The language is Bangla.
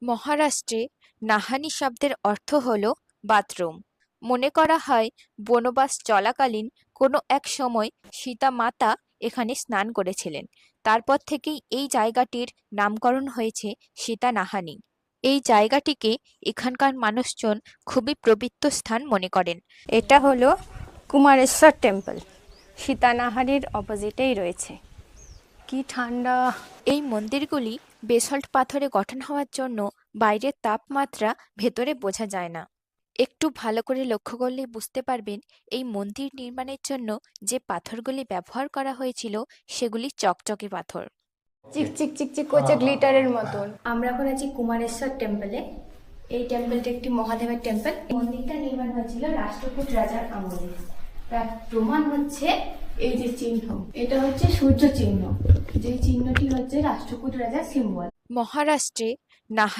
মহারাষ্ট্রে নাহানি শব্দের অর্থ হল বাথরুম। মনে করা হয় বনবাস চলাকালীন কোনো এক সময় সীতা মাতা এখানে স্নান করেছিলেন। তারপর থেকেই এই জায়গাটির নামকরণ হয়েছে সীতা নাহানি। এই জায়গাটিকে এখানকার মানুষজন খুবই পবিত্র স্থান মনে করেন। এটা হলো কুমারেশ্বর টেম্পল, সীতানাহারির অপোজিটেই রয়েছে। কি ঠান্ডা! এই মন্দিরগুলি বেসল্ট পাথরে গঠন হওয়ার জন্য বাইরের তাপমাত্রা ভেতরে বোঝা যায় না। একটু ভালো করে লক্ষ্য করলেই বুঝতে পারবেন এই মন্দির নির্মাণের জন্য যে পাথরগুলি ব্যবহার করা হয়েছিল সেগুলি চকচকে পাথর। চিকচিক চিকচিক করছে গ্লিটারের মতন। আমরা এখন আছি কুমারেশ্বর টেম্পলে। এই টেম্পলটা একটি মহাদেবের টেম্পল। মন্দিরটা নির্মাণ হয়েছিল রাষ্ট্রকূট রাজার আমলে। তার প্রমাণ হচ্ছে এই যে চিহ্ন, এটা হচ্ছে সূর্য চিহ্ন, যে চিহ্নটি হচ্ছে রাষ্ট্রকূট রাজার সিম্বল। মহারাষ্ট্রে নাহানি